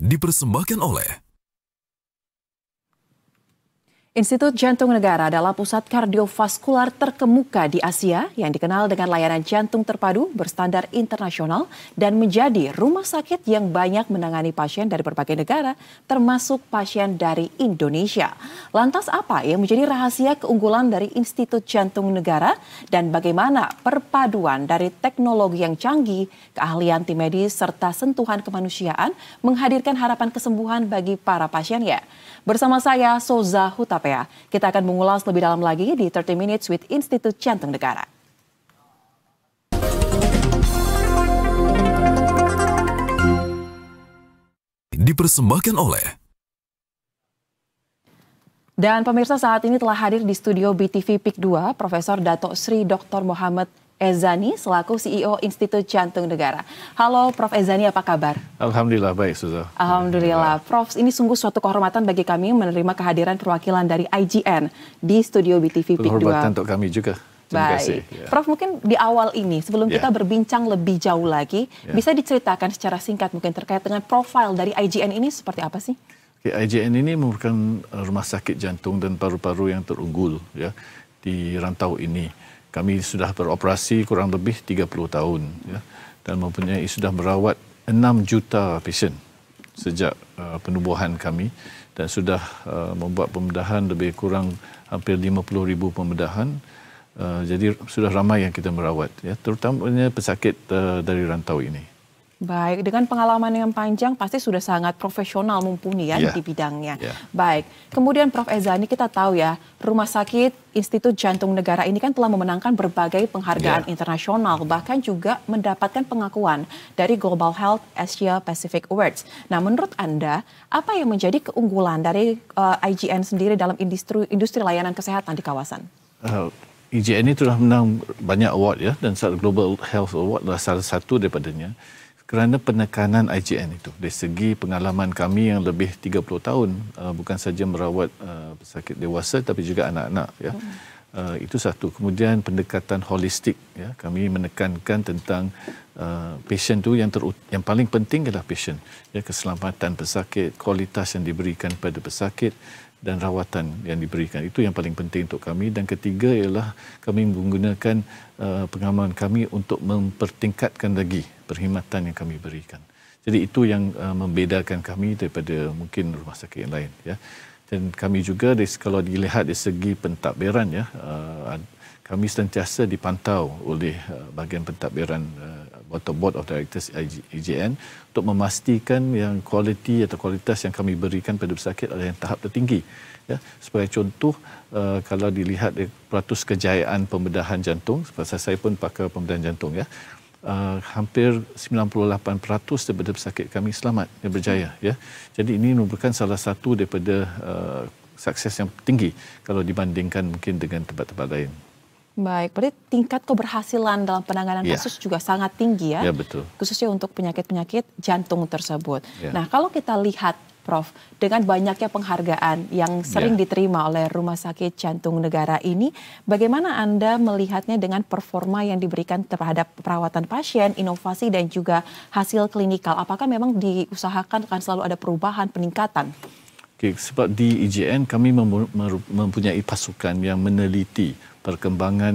Dipersembahkan oleh Institut Jantung Negara adalah pusat kardiovaskular terkemuka di Asia yang dikenal dengan layanan jantung terpadu berstandar internasional dan menjadi rumah sakit yang banyak menangani pasien dari berbagai negara, termasuk pasien dari Indonesia. Lantas apa yang menjadi rahasia keunggulan dari Institut Jantung Negara dan bagaimana perpaduan dari teknologi yang canggih, keahlian tim medis, serta sentuhan kemanusiaan menghadirkan harapan kesembuhan bagi para pasiennya? Bersama saya, Soza Hutapea, kita akan mengulas lebih dalam lagi di 30 Minutes with Institut Jantung Negara. dipersembahkan oleh Dan pemirsa, saat ini telah hadir di studio BTV PIK 2, Profesor Dato Sri Dr. Muhammad Ezani selaku CEO Institut Jantung Negara. Halo Prof. Ezani, apa kabar? Alhamdulillah baik, Suza. Alhamdulillah. Prof, ini sungguh suatu kehormatan bagi kami menerima kehadiran perwakilan dari IGN di studio BTV PIK 2. Penghormatan untuk kami juga. Terima kasih. Baik. Prof, mungkin di awal ini sebelum kita berbincang lebih jauh lagi, bisa diceritakan secara singkat mungkin terkait dengan profil dari IGN ini seperti apa sih? IGN ini merupakan rumah sakit jantung dan paru-paru yang terunggul ya di rantau ini. Kami sudah beroperasi kurang lebih 30 tahun ya, dan sudah merawat 6 juta pasien sejak penubuhan kami dan sudah membuat pembedahan lebih kurang hampir 50,000 pembedahan. Jadi sudah ramai yang kita merawat ya, terutamanya pesakit dari rantau ini. Baik, dengan pengalaman yang panjang pasti sudah sangat profesional mumpuni ya di bidangnya. Baik, kemudian Prof. Ezani, kita tahu ya, Rumah Sakit Institut Jantung Negara ini kan telah memenangkan berbagai penghargaan internasional, bahkan juga mendapatkan pengakuan dari Global Health Asia Pacific Awards. Nah, menurut Anda, apa yang menjadi keunggulan dari IGN sendiri dalam industri layanan kesehatan di kawasan? IGN ini telah menang banyak award ya, dan Global Health Award adalah salah satu daripadanya. Kerana penekanan IGN itu, dari segi pengalaman kami yang lebih 30 tahun, bukan saja merawat pesakit dewasa tapi juga anak-anak ya. Itu satu. Kemudian pendekatan holistik ya, kami menekankan tentang pasien tu yang paling penting adalah pasien ya, keselamatan pesakit, kualitas yang diberikan pada pesakit dan rawatan yang diberikan, itu yang paling penting untuk kami. Dan ketiga ialah kami menggunakan pengalaman kami untuk mempertingkatkan lagi perkhidmatan yang kami berikan. Jadi itu yang membedakan kami daripada mungkin rumah sakit yang lain ya. Dan kami juga kalau dilihat dari segi pentadbiran ya, kami sentiasa dipantau oleh bahagian pentadbiran atau Board of Directors IGN untuk memastikan yang kualitas yang kami berikan pada pesakit adalah yang tahap tertinggi ya. Sebagai contoh, kalau dilihat peratus kejayaan pembedahan jantung, sebab saya pun pakar pembedahan jantung ya, hampir 98% daripada pesakit kami selamat dan berjaya ya. Jadi ini merupakan salah satu daripada sukses yang tinggi kalau dibandingkan mungkin dengan tempat-tempat lain. Baik, berarti tingkat keberhasilan dalam penanganan kasus juga sangat tinggi ya, betul. Khususnya untuk penyakit-penyakit jantung tersebut. Nah, kalau kita lihat Prof, dengan banyaknya penghargaan yang sering diterima oleh Rumah Sakit Jantung Negara ini, bagaimana Anda melihatnya dengan performa yang diberikan terhadap perawatan pasien, inovasi dan juga hasil klinikal? Apakah memang diusahakan akan selalu ada perubahan, peningkatan? Sebab di IGN kami mempunyai pasukan yang meneliti perkembangan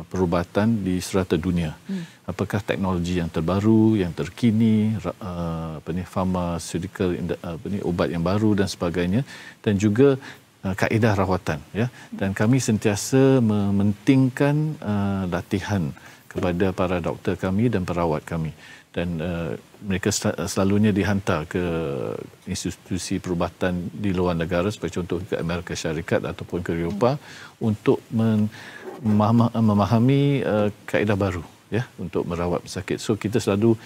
perubatan di serata dunia. Apakah teknologi yang terbaru, yang terkini, pharmaceutical, ubat yang baru dan sebagainya, dan juga kaedah rawatan ya. Dan kami sentiasa mementingkan latihan kepada para doktor kami dan perawat kami. Dan mereka selalunya dihantar ke institusi perubatan di luar negara, seperti contoh ke Amerika Syarikat ataupun ke Eropah, untuk memahami kaedah baru ya untuk merawat pesakit. So kita selalu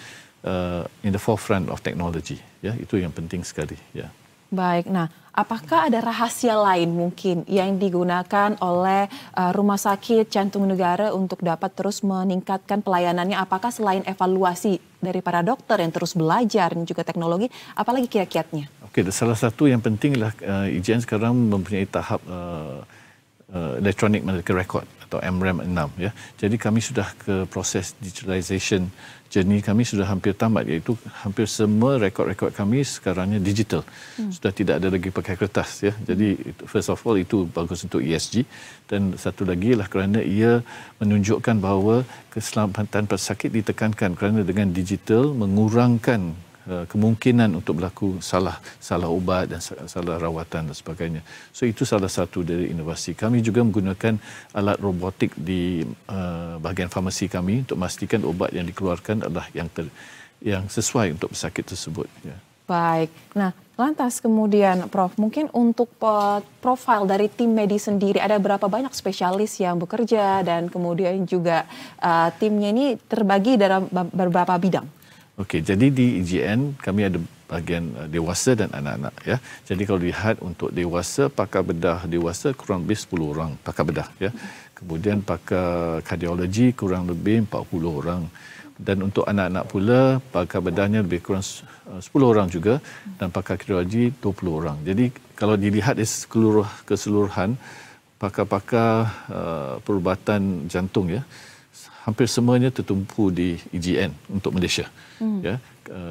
in the forefront of technology ya, itu yang penting sekali ya. Baik, nah apakah ada rahasia lain mungkin yang digunakan oleh Rumah Sakit Jantung Negara untuk dapat terus meningkatkan pelayanannya? Apakah selain evaluasi dari para dokter yang terus belajar dan juga teknologi, apalagi kiat-kiatnya? Salah satu yang penting adalah IGN sekarang mempunyai tahap Electronic Medical Record atau MRAM 6 ya. Jadi kami sudah ke proses digitalization journey kami sudah hampir tamat, iaitu hampir semua rekod-rekod kami sekarangnya digital. Sudah tidak ada lagi pakai kertas ya. Jadi first of all itu bagus untuk ESG, dan satu lagi ialah kerana ia menunjukkan bahawa keselamatan pesakit ditekankan kerana dengan digital mengurangkan kemungkinan untuk berlaku salah ubat dan salah rawatan dan sebagainya. So itu salah satu dari inovasi. Kami juga menggunakan alat robotik di bahagian farmasi kami untuk memastikan ubat yang dikeluarkan adalah yang sesuai untuk pesakit tersebut. Ya. Baik. Nah, lantas kemudian Prof, mungkin untuk profil dari tim medis sendiri ada berapa banyak spesialis yang bekerja, dan kemudian juga timnya ini terbagi dalam beberapa bidang? Okey, jadi di IGN kami ada bahagian dewasa dan anak-anak ya. Jadi kalau lihat untuk dewasa, pakar bedah dewasa kurang lebih 10 orang pakar bedah ya. Kemudian pakar kardiologi kurang lebih 40 orang. Dan untuk anak-anak pula pakar bedahnya lebih kurang 10 orang juga, dan pakar kardiologi 20 orang. Jadi kalau dilihat dari keseluruhan pakar-pakar perubatan jantung ya, hampir semuanya tertumpu di IGN untuk Malaysia. Ya,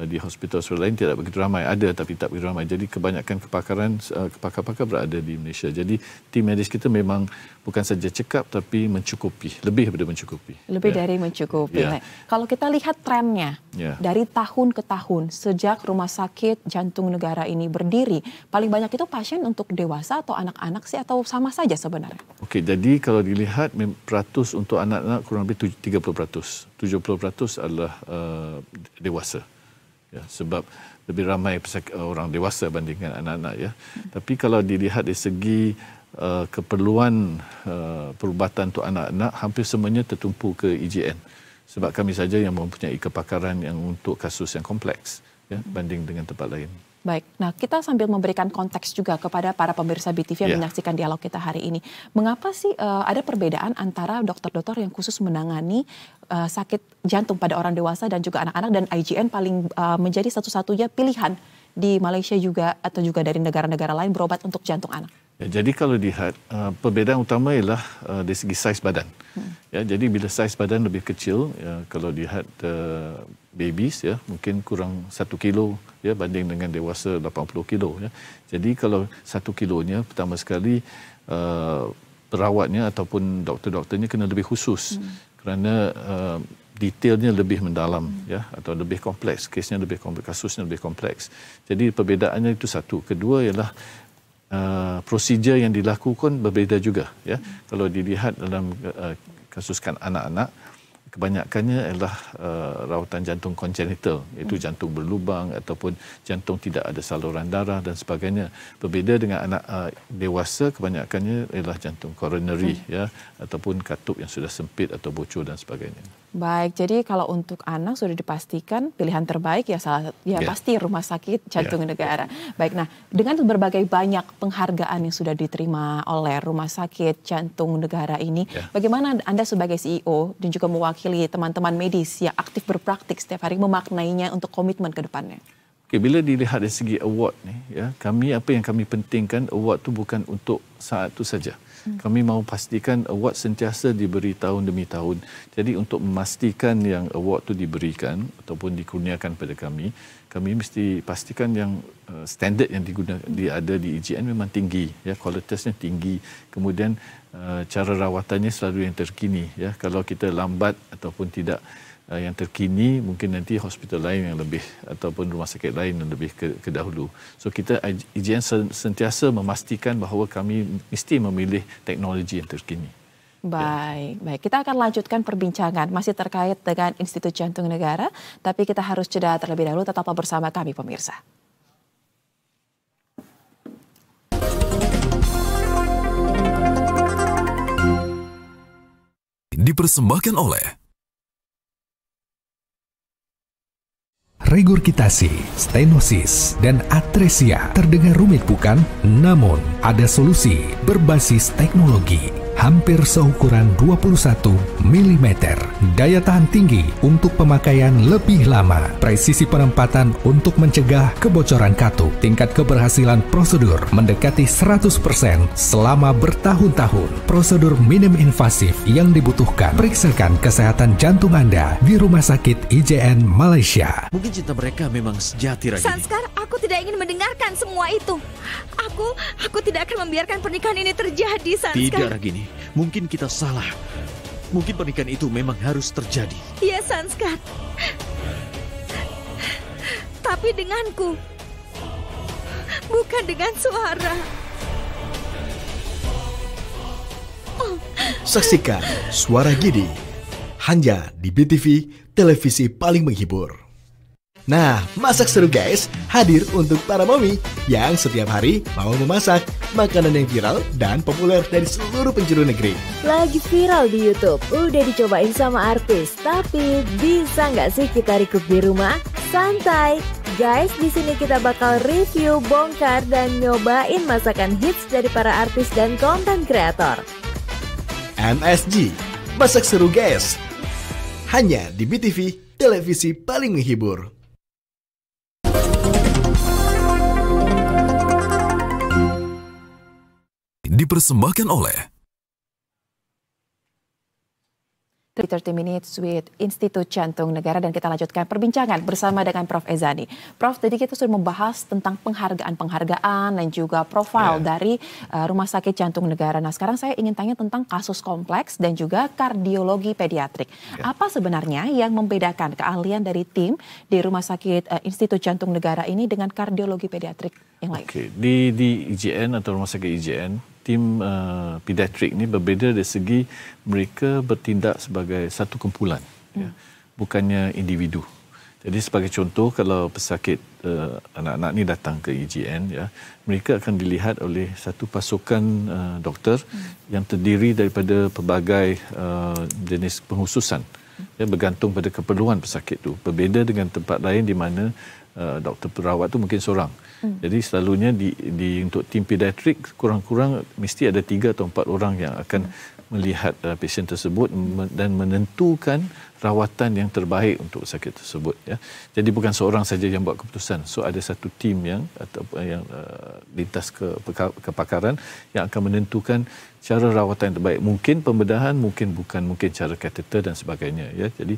di hospital-hospital lain tidak begitu ramai, ada tapi tak begitu ramai. Jadi kebanyakan pakar-pakar berada di Malaysia. Jadi tim medis kita memang bukan saja cekap tapi mencukupi, lebih daripada mencukupi. Lebih dari mencukupi. Ya. Nah, kalau kita lihat trennya dari tahun ke tahun sejak Rumah Sakit Jantung Negara ini berdiri, paling banyak itu pasien untuk dewasa atau anak-anak sih, atau sama saja sebenarnya? Okey, jadi kalau dilihat peratus untuk anak-anak kurang lebih 30%. 70% adalah dewasa. Ya, sebab lebih ramai orang dewasa bandingkan anak-anak ya. Tapi kalau dilihat dari segi keperluan perubatan untuk anak-anak, hampir semuanya tertumpu ke IGN. Sebab kami saja yang mempunyai kepakaran yang untuk kasus yang kompleks ya, banding dengan tempat lain. Baik, nah kita sambil memberikan konteks juga kepada para pemirsa BTV yang menyaksikan dialog kita hari ini. Mengapa sih ada perbedaan antara dokter-dokter yang khusus menangani sakit jantung pada orang dewasa dan juga anak-anak, dan IGN paling menjadi satu-satunya pilihan di Malaysia juga atau juga dari negara-negara lain berobat untuk jantung anak? Ya, jadi kalau lihat perbezaan utama ialah dari segi saiz badan. Ya, jadi bila saiz badan lebih kecil, ya, kalau lihat babies ya mungkin kurang 1 kilo ya banding dengan dewasa 80 kilo ya. Jadi kalau 1 kilonya pertama sekali perawatnya ataupun doktor-doktornya kena lebih khusus kerana detailnya lebih mendalam ya, atau lebih kompleks, kesnya lebih kompleks, kasusnya lebih kompleks. Jadi perbezaannya itu satu. Kedua ialah prosedur yang dilakukan berbeza juga ya. Kalau dilihat dalam kasuskan anak-anak, kebanyakannya adalah rawatan jantung congenital, iaitu jantung berlubang ataupun jantung tidak ada saluran darah dan sebagainya. Berbeza dengan anak dewasa, kebanyakannya adalah jantung coronary ya, ataupun katup yang sudah sempit atau bocor dan sebagainya. Baik, jadi kalau untuk anak sudah dipastikan pilihan terbaik ya pasti Rumah Sakit Jantung Negara. Baik, nah dengan berbagai banyak penghargaan yang sudah diterima oleh Rumah Sakit Jantung Negara ini, bagaimana Anda sebagai CEO dan juga mewakili teman-teman medis yang aktif berpraktik setiap hari memaknainya untuk komitmen ke depannya? Okay, bila dilihat dari segi award ni, ya, apa yang kami pentingkan, award tu bukan untuk saat itu saja. Kami mahu pastikan award sentiasa diberi tahun demi tahun. Jadi untuk memastikan yang award tu diberikan ataupun dikurniakan pada kami mesti pastikan yang standard yang ada di IGN memang tinggi, ya, kualitasnya tinggi. Kemudian cara rawatannya selalu yang terkini, ya. Kalau kita lambat ataupun tidak yang terkini, mungkin nanti hospital lain yang lebih ataupun rumah sakit lain yang lebih ke dahulu. So kita IGN sentiasa memastikan bahawa kami mesti memilih teknologi yang terkini. Baik. Kita akan lanjutkan perbincangan masih terkait dengan Institut Jantung Negara, tapi kita harus jeda terlebih dahulu. Tetaplah bersama kami pemirsa. Dipersembahkan oleh regurgitasi, stenosis, dan atresia terdengar rumit bukan? Namun, ada solusi berbasis teknologi. hampir seukuran 21 mm. Daya tahan tinggi untuk pemakaian lebih lama. Presisi penempatan untuk mencegah kebocoran katup. Tingkat keberhasilan prosedur mendekati 100% selama bertahun-tahun. Prosedur minim invasif yang dibutuhkan. Periksakan kesehatan jantung Anda di Rumah Sakit IJN Malaysia. Mungkin cinta mereka memang sejati, Ragini. Sanskar, aku tidak ingin mendengarkan semua itu. Aku tidak akan membiarkan pernikahan ini terjadi, Sanskar. Tidak, Ragini. Mungkin kita salah. Mungkin pernikahan itu memang harus terjadi. Iya, Sanskar. Tapi denganku. Bukan dengan suara. Saksikan Suara Gidi hanya di BTV, televisi paling menghibur. Nah, Masak Seru Guys hadir untuk para mami yang setiap hari mau memasak makanan yang viral dan populer dari seluruh penjuru negeri. Lagi viral di YouTube, udah dicobain sama artis, tapi bisa nggak sih kita recook di rumah? Santai, guys. Di sini kita bakal review, bongkar, dan nyobain masakan hits dari para artis dan konten kreator. MSG, Masak Seru Guys, hanya di BTV, televisi paling menghibur. Dipersembahkan oleh 30 Minutes with Institut Jantung Negara, dan kita lanjutkan perbincangan bersama dengan Prof. Ezani. Prof, tadi kita sudah membahas tentang penghargaan dan juga profil dari Rumah Sakit Jantung Negara. Nah, sekarang saya ingin tanya tentang kasus kompleks dan juga kardiologi pediatrik. Apa sebenarnya yang membedakan keahlian dari tim di Rumah Sakit Institut Jantung Negara ini dengan kardiologi pediatrik yang lain? Di IJN atau Rumah Sakit IJN, tim pediatrik ini berbeza dari segi mereka bertindak sebagai satu kumpulan, bukannya individu. Jadi sebagai contoh, kalau pesakit anak-anak ni datang ke IJN, mereka akan dilihat oleh satu pasukan doktor yang terdiri daripada pelbagai jenis penghususan, bergantung pada keperluan pesakit itu. Berbeza dengan tempat lain di mana doktor perawat tu mungkin seorang. Jadi selalunya untuk tim pediatrik kurang-kurang mesti ada 3 atau 4 orang yang akan melihat pasien tersebut dan menentukan rawatan yang terbaik untuk sakit tersebut. Jadi bukan seorang saja yang buat keputusan. So ada satu tim yang lintas kepakaran yang akan menentukan cara rawatan yang terbaik. Mungkin pembedahan, mungkin cara kateter dan sebagainya. Jadi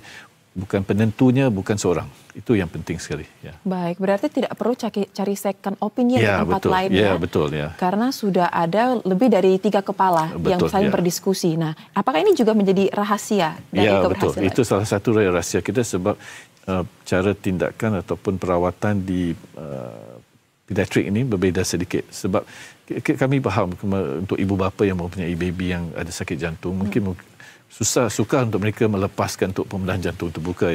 bukan penentunya, bukan seorang. Itu yang penting sekali. Baik, berarti tidak perlu cari second opinion di tempat lain. Betul. Karena sudah ada lebih dari 3 kepala yang saling berdiskusi. Nah, apakah ini juga menjadi rahasia dari keberhasilan? Betul. Itu salah satu rahasia kita, sebab cara tindakan ataupun perawatan di pediatrik ini berbeza sedikit. Sebab kami faham untuk ibu bapa yang mempunyai baby yang ada sakit jantung, mungkin sukar untuk mereka melepaskan untuk pembedahan jantung terbuka.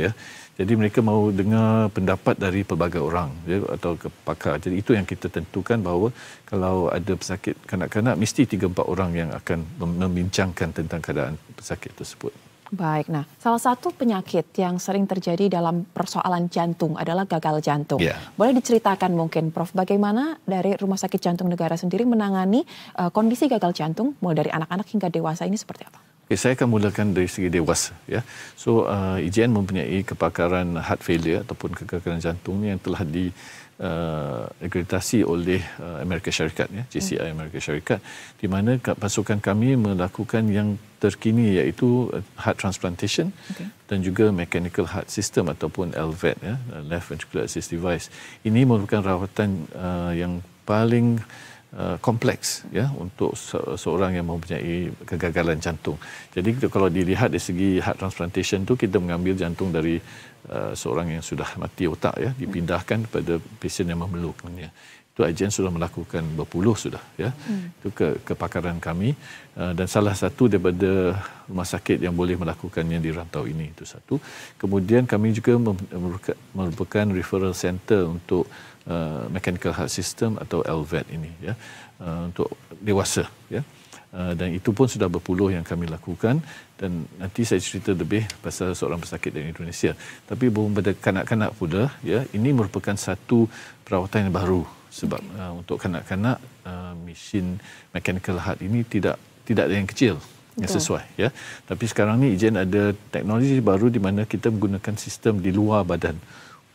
Jadi mereka mahu dengar pendapat dari pelbagai orang atau pakar. Jadi itu yang kita tentukan, bahawa kalau ada pesakit kanak-kanak, mesti 3-4 orang yang akan membincangkan tentang keadaan pesakit tersebut. Baik, nah salah satu penyakit yang sering terjadi dalam persoalan jantung adalah gagal jantung. Boleh diceritakan mungkin, Prof, bagaimana dari Rumah Sakit Jantung Negara sendiri menangani kondisi gagal jantung mulai dari anak-anak hingga dewasa ini seperti apa? Saya akan mulakan dari segi dewasa. So IJN mempunyai kepakaran heart failure ataupun kegagalan jantung yang telah diakreditasi oleh Amerika Syarikat, JCI Amerika Syarikat, di mana pasukan kami melakukan yang terkini, iaitu heart transplantation dan juga mechanical heart system ataupun LVAD, left ventricular assist device. Ini merupakan rawatan yang paling kompleks untuk seorang yang mempunyai kegagalan jantung. Jadi kalau dilihat dari segi heart transplantation tu, kita mengambil jantung dari seorang yang sudah mati otak, dipindahkan kepada pasien yang memerlukannya. Itu IJN sudah melakukan berpuluh sudah. Itu kepakaran kami, dan salah satu daripada rumah sakit yang boleh melakukannya di rantau ini, itu satu. Kemudian kami juga merupakan referral center untuk mechanical heart system atau LVAD ini, untuk dewasa. Dan itu pun sudah berpuluh yang kami lakukan, dan nanti saya cerita lebih pasal seorang pesakit dari Indonesia. Tapi pada kanak-kanak pula, ini merupakan satu perawatan yang baru, sebab untuk kanak-kanak mesin mechanical heart ini tidak ada yang kecil. yang sesuai ya. Tapi sekarang ni IJN ada teknologi baru di mana kita menggunakan sistem di luar badan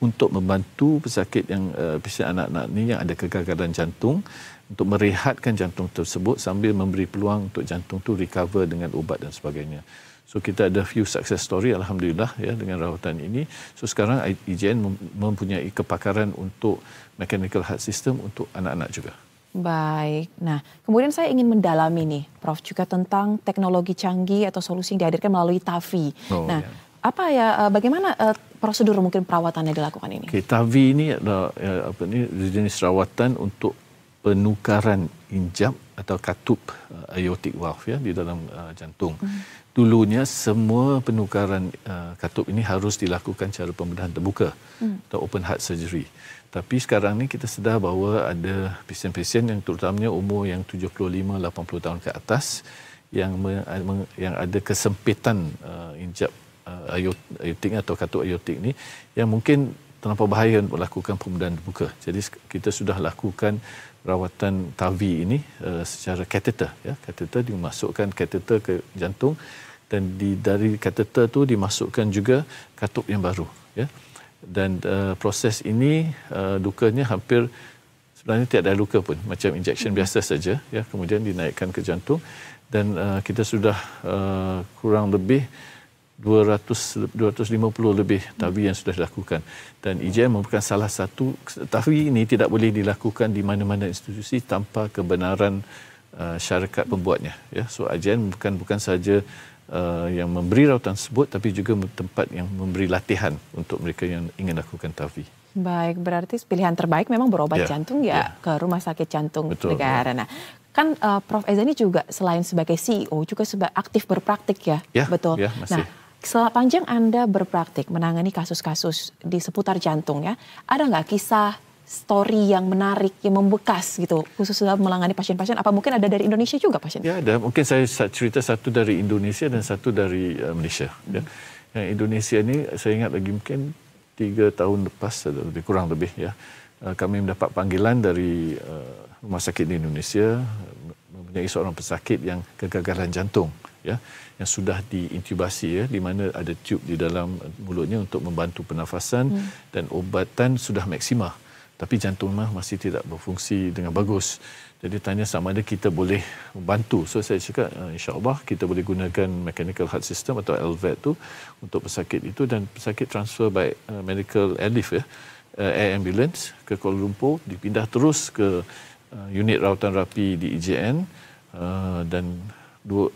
untuk membantu pesakit yang pesakit anak-anak ni yang ada kegagalan jantung untuk merehatkan jantung tersebut sambil memberi peluang untuk jantung tu recover dengan ubat dan sebagainya. So kita ada few success story alhamdulillah ya dengan rawatan ini. So sekarang IJN mempunyai kepakaran untuk mechanical heart system untuk anak-anak juga. Baik. Nah, kemudian saya ingin mendalami nih, Prof, juga tentang teknologi canggih atau solusi yang dihadirkan melalui TAVI. Bagaimana prosedur mungkin perawatannya dilakukan ini? Okay, TAVI ini adalah jenis rawatan untuk penukaran injap atau katup aortic valve ya di dalam jantung. Dulunya semua penukaran katup ini harus dilakukan secara pembedahan terbuka atau open heart surgery. Tapi sekarang ni kita sedar bahawa ada pasien-pasien yang terutamanya umur yang 75-80 tahun ke atas yang ada kesempitan injap aortik atau katup aortik ni yang mungkin terlampau bahaya untuk lakukan pembedahan terbuka. Jadi kita sudah lakukan rawatan TAVI ini secara kateter ya. Kateter dimasukkan kateter ke jantung dan dari kateter tu dimasukkan juga katup yang baru ya. Dan proses ini lukanya hampir sebenarnya tiada luka pun, macam injection biasa saja ya, kemudian dinaikkan ke jantung dan kita sudah kurang lebih 250 lebih TAVI yang sudah dilakukan dan IJN merupakan salah satu. TAVI ini tidak boleh dilakukan di mana-mana institusi tanpa kebenaran syarikat pembuatnya ya. So IJN bukan sahaja yang memberi rawatan tersebut tapi juga tempat yang memberi latihan untuk mereka yang ingin lakukan TAVI. Baik, berarti pilihan terbaik memang berobat jantung ke Rumah Sakit Jantung Negara. Nah, kan Prof Eza ini juga selain sebagai CEO juga aktif berpraktik ya, betul. Ya, masih. Nah, sepanjang Anda berpraktik menangani kasus-kasus di seputar jantung ya, ada nggak kisah story yang menarik, yang membekas gitu, khusus dalam menangani pasien-pasien? Apa mungkin ada dari Indonesia juga pasien? Ya, ada. Mungkin saya cerita satu dari Indonesia dan satu dari Malaysia. Ya. Yang Indonesia ni saya ingat lagi mungkin 3 tahun lepas, lebih kurang lebih ya, kami mendapat panggilan dari rumah sakit di Indonesia mempunyai seorang pesakit yang kegagalan jantung ya, yang sudah diintubasi ya, di mana ada tube di dalam mulutnya untuk membantu pernafasan dan ubatan sudah maksima. Tapi jantung masih tidak berfungsi dengan bagus. Jadi tanya sama ada kita boleh membantu. So saya cakap insya-Allah kita boleh gunakan mechanical heart system atau LVAD tu untuk pesakit itu dan pesakit transfer by medical airlift ya, air ambulance ke Kuala Lumpur, dipindah terus ke unit rawatan rapi di IJN dan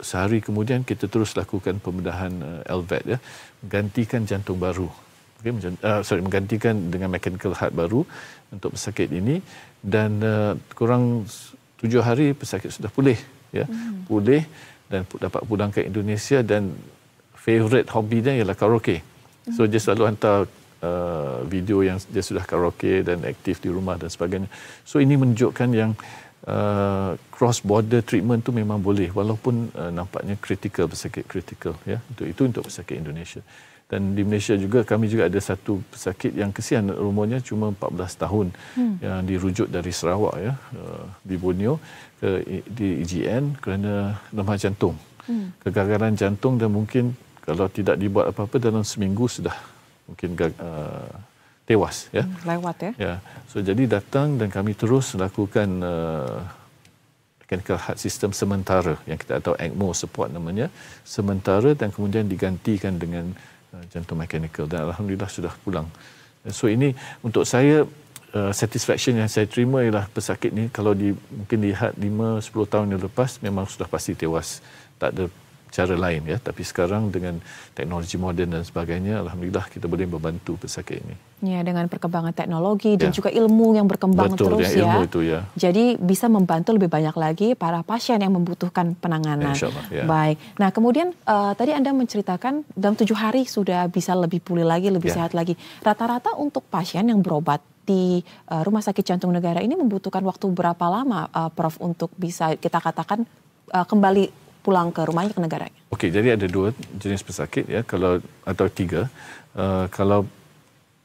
sehari kemudian kita terus lakukan pembedahan LVAD ya, menggantikan jantung baru. Okay, menggantikan dengan mechanical heart baru untuk pesakit ini dan kurang 7 hari pesakit sudah pulih ya. Pulih dan dapat pulang ke Indonesia dan favorite hobby dia ialah karaoke. So dia selalu hantar video yang dia sudah karaoke dan aktif di rumah dan sebagainya. So ini menunjukkan yang cross border treatment tu memang boleh walaupun nampaknya critical, pesakit critical ya. Untuk pesakit Indonesia. Dan di Malaysia juga kami juga ada satu pesakit yang kesian umurnya cuma 14 tahun yang dirujuk dari Sarawak ya, di Borneo di IJN kerana lemah jantung. Kegagalan jantung dan mungkin kalau tidak dibuat apa-apa dalam seminggu sudah mungkin tewas ya. Lewat ya. Ya. So jadi datang dan kami terus lakukan mechanical heart system sementara yang kita tahu ECMO support namanya, sementara dan kemudian digantikan dengan jantung mechanical dan alhamdulillah sudah pulang. So ini untuk saya satisfaction yang saya terima ialah pesakit ni kalau mungkin lihat 5-10 tahun yang lepas memang sudah pasti tewas. Tak ada cara lain ya, tapi sekarang dengan teknologi moden dan sebagainya alhamdulillah kita boleh membantu pesakit ini. Ya, dengan perkembangan teknologi dan juga ilmu yang berkembang terus ya. Ilmu itu, ya. Jadi bisa membantu lebih banyak lagi para pasien yang membutuhkan penanganan. InsyaAllah, ya. Baik. Nah, kemudian tadi Anda menceritakan dalam 7 hari sudah bisa lebih pulih lagi, lebih sehat lagi. Rata-rata untuk pasien yang berobat di Rumah Sakit Jantung Negara ini membutuhkan waktu berapa lama, Prof, untuk bisa kita katakan kembali pulang ke rumahnya, ke negaranya? Okey, jadi ada 2 jenis pesakit ya, atau 3. Kalau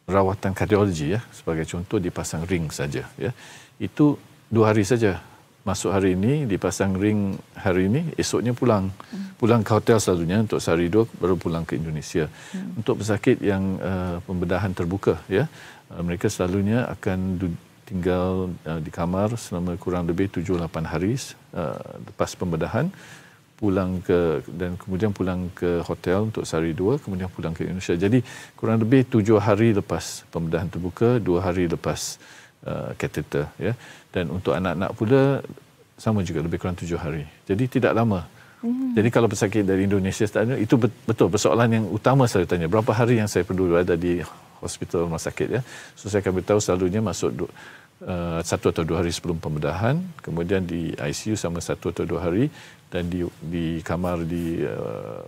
rawatan kardiologi ya, sebagai contoh dipasang ring saja ya, itu 2 hari saja masuk hari ini, dipasang ring hari ini, esoknya pulang. Pulang ke hotel selalunya untuk sehari 2, baru pulang ke Indonesia. Untuk pesakit yang pembedahan terbuka, ya, mereka selalunya akan tinggal di kamar selama kurang lebih 7-8 hari lepas pembedahan, dan kemudian pulang ke hotel untuk sehari 2, kemudian pulang ke Indonesia. Jadi kurang lebih 7 hari lepas pembedahan terbuka, 2 hari lepas kateter, ya. Dan untuk anak-anak pula sama juga, lebih kurang 7 hari. Jadi tidak lama. Jadi kalau pesakit dari Indonesia itu betul persoalan yang utama saya tanya, berapa hari yang saya perlu berada di hospital rumah sakit, ya. So saya akan beritahu selalunya masuk 1 atau 2 hari sebelum pembedahan, kemudian di ICU sama 1 atau 2 hari, dan di kamar di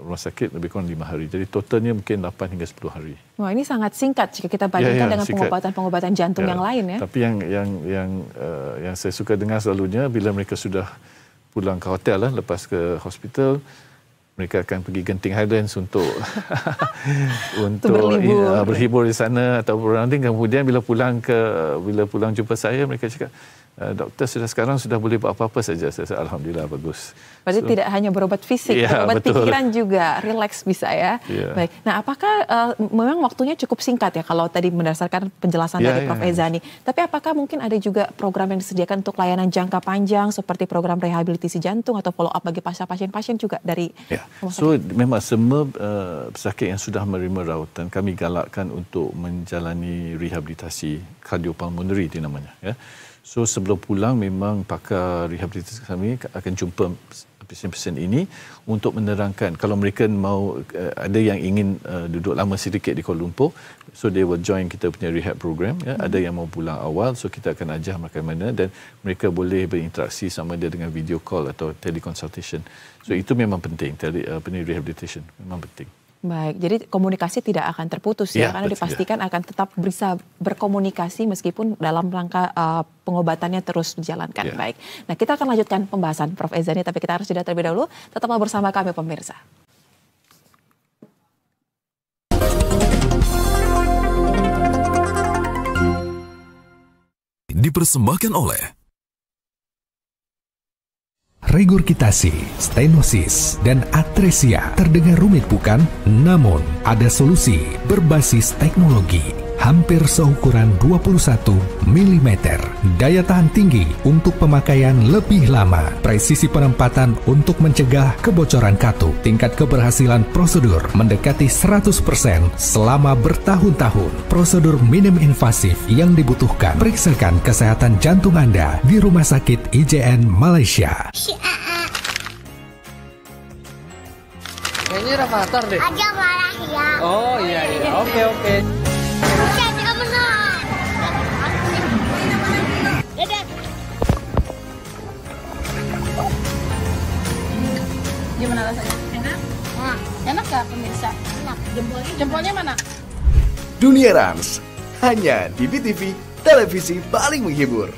rumah sakit lebih kurang 5 hari. Jadi totalnya mungkin 8 hingga 10 hari. Wah, ini sangat singkat jika kita bandingkan dengan pengobatan-pengobatan jantung yang lain, ya. Tapi yang saya suka dengar selalunya bila mereka sudah pulang ke hotel lepas ke hospital, mereka akan pergi Genting Highlands untuk berhibur di sana atau beranding. Kemudian bila pulang jumpa saya, mereka cakap, doktor sekarang sudah boleh buat apa-apa saja. Saya alhamdulillah bagus. Berarti tidak hanya berobat fisik, berobat pikiran juga, rileks bisa, ya. Baik. Nah, apakah memang waktunya cukup singkat, ya, kalau tadi berdasarkan penjelasan dari Prof. Ezani. Tapi apakah mungkin ada juga program yang disediakan untuk layanan jangka panjang seperti program rehabilitasi jantung atau follow up bagi pasien-pasien juga dari rumah sakit? So memang semua pesakit yang sudah menerima rawatan kami galakkan untuk menjalani rehabilitasi kardiopulmoneri namanya, ya. So sebelum pulang memang pakar rehabilitasi kami akan jumpa pasien-pasien ini untuk menerangkan kalau mereka mau ada yang ingin duduk lama sedikit di Kuala Lumpur, so they will join kita punya rehab program, ya. Ada yang mau pulang awal, so kita akan ajar mereka mana, dan mereka boleh berinteraksi sama dia dengan video call atau teleconsultation. So itu memang penting, rehabilitation memang penting. Baik, jadi komunikasi tidak akan terputus, ya, karena dipastikan akan tetap bisa berkomunikasi meskipun dalam rangka pengobatannya terus dijalankan. Baik, nah kita akan lanjutkan pembahasan Prof. Ezani, tapi kita harus jeda terlebih dahulu. Tetaplah bersama kami pemirsa. Dipersembahkan oleh regurgitasi, stenosis, dan atresia terdengar rumit bukan? Namun, ada solusi berbasis teknologi. Hampir seukuran 21 mm. Daya tahan tinggi untuk pemakaian lebih lama. Presisi penempatan untuk mencegah kebocoran katup. Tingkat keberhasilan prosedur mendekati 100% selama bertahun-tahun. Prosedur minim invasif yang dibutuhkan. Periksakan kesehatan jantung Anda di Rumah Sakit IJN Malaysia. Kayaknya Rafathar deh. Aja marah ya. Oh iya. Oke. Gimana rasanya? Enak? Enak gak pemirsa? Enak. Jempolnya mana? Dunia Rans, hanya di BTV, televisi paling menghibur.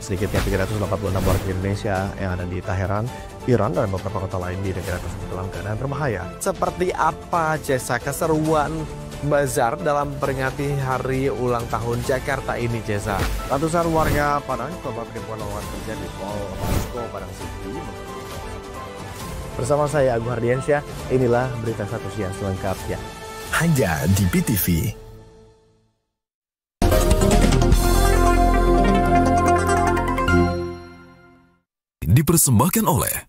Sedikitnya 386 warga Indonesia yang ada di Teheran, Iran, dan beberapa kota lain di negara tersebut dalam keadaan berbahaya. Seperti apa Jesa keseruan bazar dalam peringati hari ulang tahun Jakarta ini, Jesa? Ratusan warga Padang korban penipuan lawan kerja di Mall Moskow Padang City. Bersama saya Agung Hardiansyah, inilah berita satu siang selengkapnya. Hanya di BTV. Dipersembahkan oleh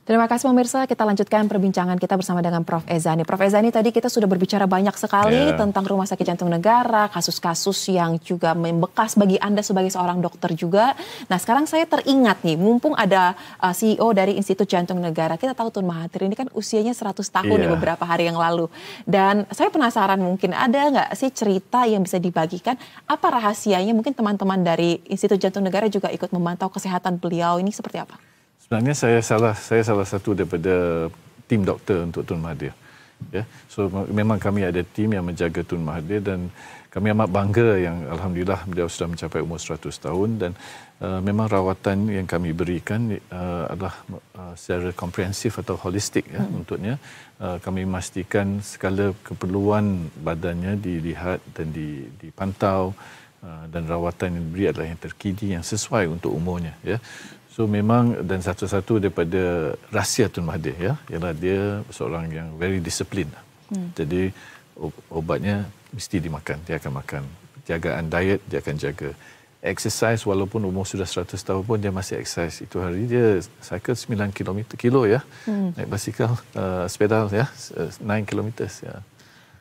Terima kasih pemirsa, kita lanjutkan perbincangan kita bersama dengan Prof. Ezani. Prof. Ezani, tadi kita sudah berbicara banyak sekali tentang Rumah Sakit Jantung Negara, kasus-kasus yang juga membekas bagi Anda sebagai seorang dokter juga. Nah, sekarang saya teringat nih, mumpung ada CEO dari Institut Jantung Negara, kita tahu Tun Mahathir ini kan usianya 100 tahun ya, beberapa hari yang lalu. Dan saya penasaran, mungkin ada nggak sih cerita yang bisa dibagikan, apa rahasianya, mungkin teman-teman dari Institut Jantung Negara juga ikut memantau kesehatan beliau, ini seperti apa? Sebenarnya saya salah satu daripada tim doktor untuk Tun Mahathir. Ya, so memang kami ada tim yang menjaga Tun Mahathir dan kami amat bangga yang alhamdulillah beliau sudah mencapai umur 100 tahun dan memang rawatan yang kami berikan adalah secara komprehensif atau holistik ya untuknya. Kami memastikan segala keperluan badannya dilihat dan dipantau dan rawatan yang diberi adalah yang terkini yang sesuai untuk umurnya ya. So memang dan satu-satu daripada rahsia Tun Mahathir ya ialah dia seorang yang very disciplined. Jadi obatnya mesti dimakan, dia akan makan. Jagaan diet dia akan jaga. Exercise walaupun umur sudah 100 tahun pun dia masih exercise. Itu hari dia cycle 9 kilo ya. Naik basikal sepeda ya 9 kilometers ya.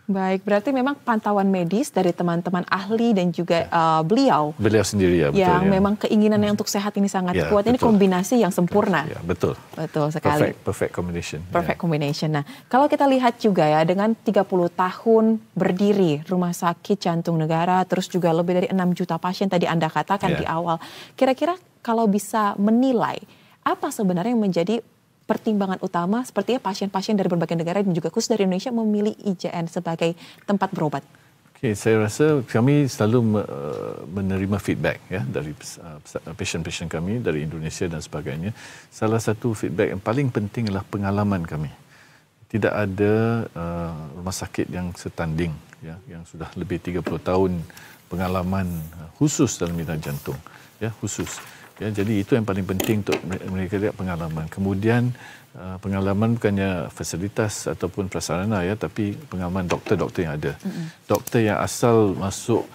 Baik, berarti memang pantauan medis dari teman-teman ahli dan juga beliau sendiri ya, betul, yang memang keinginannya untuk sehat ini sangat kuat. Ini betul. Kombinasi yang sempurna. Ya, betul. Betul sekali. Perfect combination. Perfect combination. Nah, kalau kita lihat juga ya dengan 30 tahun berdiri Rumah Sakit Jantung Negara, terus juga lebih dari 6 juta pasien tadi Anda katakan di awal. Kira-kira kalau bisa menilai apa sebenarnya yang menjadi pertimbangan utama sepertinya pasien-pasien dari berbagai negara dan juga khusus dari Indonesia memilih IJN sebagai tempat berobat? Okay, saya rasa kami selalu menerima feedback ya dari pasien-pasien kami dari Indonesia dan sebagainya. Salah satu feedback yang paling penting adalah pengalaman kami. Tidak ada rumah sakit yang setanding ya yang sudah lebih 30 tahun pengalaman khusus dalam bidang jantung ya khusus. Ya, jadi itu yang paling penting untuk mereka lihat pengalaman. Kemudian pengalaman bukannya fasilitas ataupun prasarana ya, tapi pengalaman doktor-doktor yang ada. Doktor yang asal masuk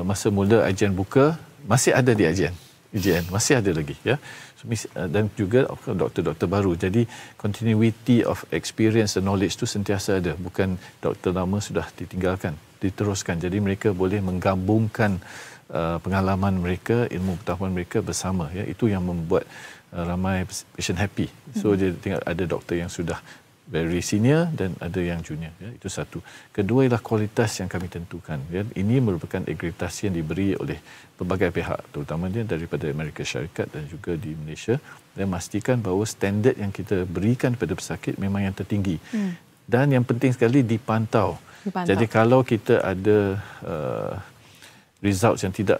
masa mula IJN buka masih ada di IJN masih ada lagi ya. Dan juga doktor-doktor baru. Jadi continuity of experience and knowledge itu sentiasa ada. Bukan doktor lama sudah ditinggalkan, diteruskan. Jadi mereka boleh menggabungkan pengalaman mereka, ilmu pengetahuan mereka bersama ya. Itu yang membuat ramai patient happy. So dia tinggal ada doktor yang sudah very senior dan ada yang junior ya. Itu satu. Kedua ialah kualitas yang kami tentukan ya. Ini merupakan akreditasi yang diberi oleh pelbagai pihak terutamanya daripada Amerika Syarikat dan juga di Malaysia dan memastikan bahawa standard yang kita berikan kepada pesakit memang yang tertinggi. Dan yang penting sekali dipantau. Jadi kalau kita ada results yang tidak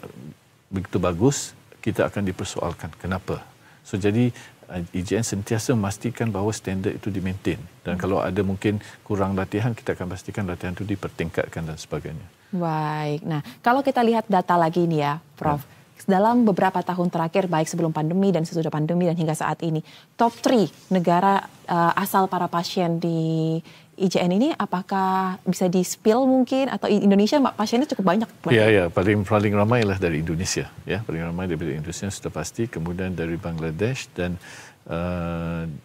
begitu bagus, kita akan dipersoalkan. Kenapa? So jadi IJN sentiasa memastikan bahawa standard itu di-maintain. Dan kalau ada mungkin kurang latihan, kita akan pastikan latihan itu dipertingkatkan dan sebagainya. Baik. Nah, kalau kita lihat data lagi ini ya, Prof. Dalam beberapa tahun terakhir, baik sebelum pandemi dan sesudah pandemi dan hingga saat ini, top 3 negara asal para pasien di IJN ini apakah bisa di-spill mungkin atau Indonesia pasiennya cukup banyak? Ya, paling ramai lah dari Indonesia. Ya, paling ramai dari Indonesia sudah pasti. Kemudian dari Bangladesh dan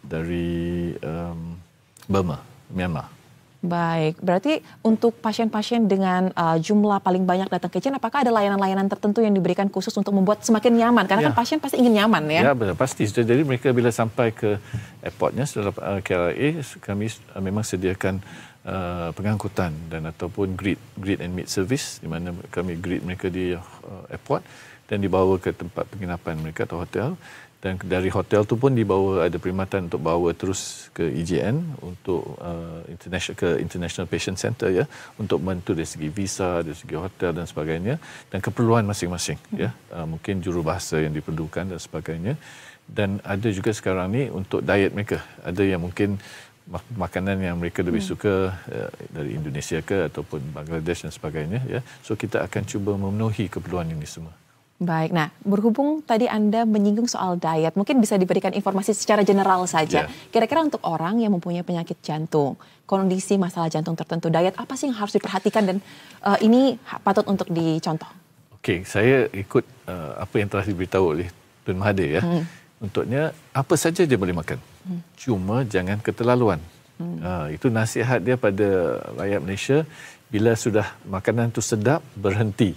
dari Burma, Myanmar. Baik, berarti untuk pasien-pasien dengan jumlah paling banyak datang ke IJN, apakah ada layanan-layanan tertentu yang diberikan khusus untuk membuat semakin nyaman? Karena kan pasien pasti ingin nyaman ya? Ya, betul, pasti. Jadi mereka bila sampai ke airportnya, setelah KLIA, kami memang sediakan pengangkutan dan ataupun greet and meet service, di mana kami greet mereka di airport dan dibawa ke tempat penginapan mereka atau hotel. Dan dari hotel tu pun dibawa, ada perkhidmatan untuk bawa terus ke IJN untuk International Patient Center ya, untuk bantu dari segi visa, dari segi hotel dan sebagainya dan keperluan masing-masing ya. Mungkin jurubahasa yang diperlukan dan sebagainya. Dan ada juga sekarang ni untuk diet mereka. Ada yang mungkin makanan yang mereka lebih suka dari Indonesia ke ataupun Bangladesh dan sebagainya ya. So kita akan cuba memenuhi keperluan ini semua. Baik, nah berhubung tadi Anda menyinggung soal diet, mungkin bisa diberikan informasi secara general saja. Kira-kira untuk orang yang mempunyai penyakit jantung, kondisi masalah jantung tertentu, diet apa sih yang harus diperhatikan dan ini patut untuk dicontoh? Okey, saya ikut apa yang telah diberitahu oleh Tun Mahathir ya. Untuknya apa saja dia boleh makan, cuma jangan keterlaluan. Itu nasihat dia pada rakyat Malaysia. Bila sudah makanan itu sedap, berhenti.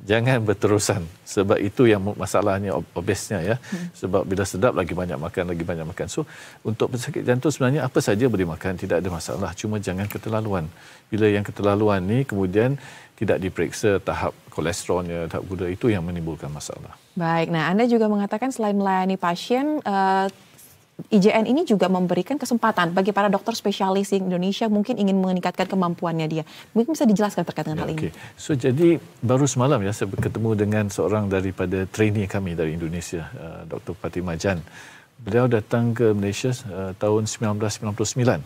Jangan berterusan. Sebab itu yang masalahnya, obesnya ya. Sebab bila sedap, lagi banyak makan. So, untuk pesakit jantung sebenarnya apa saja boleh makan, tidak ada masalah. Cuma jangan keterlaluan. Bila yang keterlaluan ni kemudian tidak diperiksa tahap kolesterolnya, tahap gula, itu yang menimbulkan masalah. Baik, nah Anda juga mengatakan selain melayani pasien, IJN ini juga memberikan kesempatan bagi para dokter spesialis Indonesia mungkin ingin meningkatkan kemampuannya dia. Mungkin bisa dijelaskan terkait dengan hal ini. So jadi baru semalam ya saya bertemu dengan seorang daripada trainee kami dari Indonesia, Dr. Fatimah Jan. Beliau datang ke Malaysia tahun 1999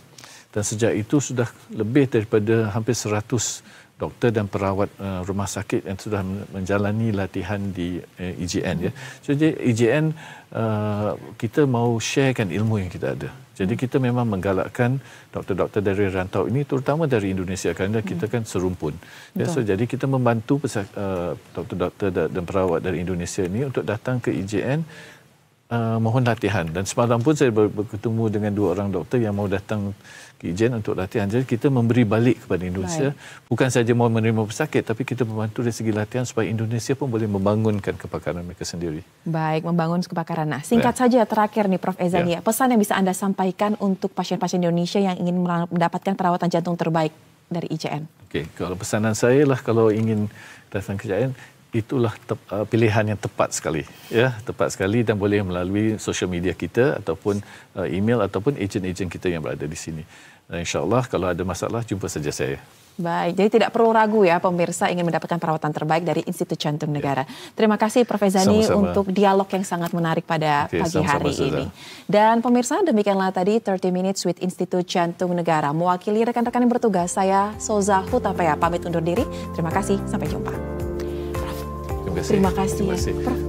dan sejak itu sudah lebih daripada hampir 100 doktor dan perawat rumah sakit yang sudah menjalani latihan di IJN ya. Jadi IJN kita mau sharekan ilmu yang kita ada. Jadi kita memang menggalakkan doktor-doktor dari rantau ini terutama dari Indonesia kerana kita kan serumpun. Ya, so jadi kita membantu doktor-doktor dan perawat dari Indonesia ini untuk datang ke IJN mohon latihan, dan semalam pun saya bertemu dengan 2 orang doktor yang mau datang ke IJN untuk latihan. Jadi kita memberi balik kepada Indonesia. Bukan saja mau menerima pesakit, tapi kita membantu dari segi latihan supaya Indonesia pun boleh membangunkan kepakaran mereka sendiri. Baik, membangun kepakaran. Nah, singkat saja terakhir nih Prof. Ezania, pesan yang bisa Anda sampaikan untuk pasien-pasien Indonesia yang ingin mendapatkan perawatan jantung terbaik dari IJN. Okey, kalau pesanan saya lah kalau ingin datang ke IJN, itulah pilihan yang tepat sekali, ya, tepat sekali, dan boleh melalui social media kita ataupun email ataupun ejen-ejen kita yang berada di sini. Dan insya-Allah kalau ada masalah jumpa saja saya. Baik, jadi tidak perlu ragu ya pemirsa ingin mendapatkan perawatan terbaik dari Institut Jantung Negara. Terima kasih Prof. Ezani untuk dialog yang sangat menarik pada pagi hari ini. Dan pemirsa, demikianlah tadi 30 Minutes with Institut Jantung Negara. Mewakili rekan-rekan yang bertugas, saya Soza Hutapea pamit undur diri. Terima kasih, sampai jumpa. Terima kasih. Prof.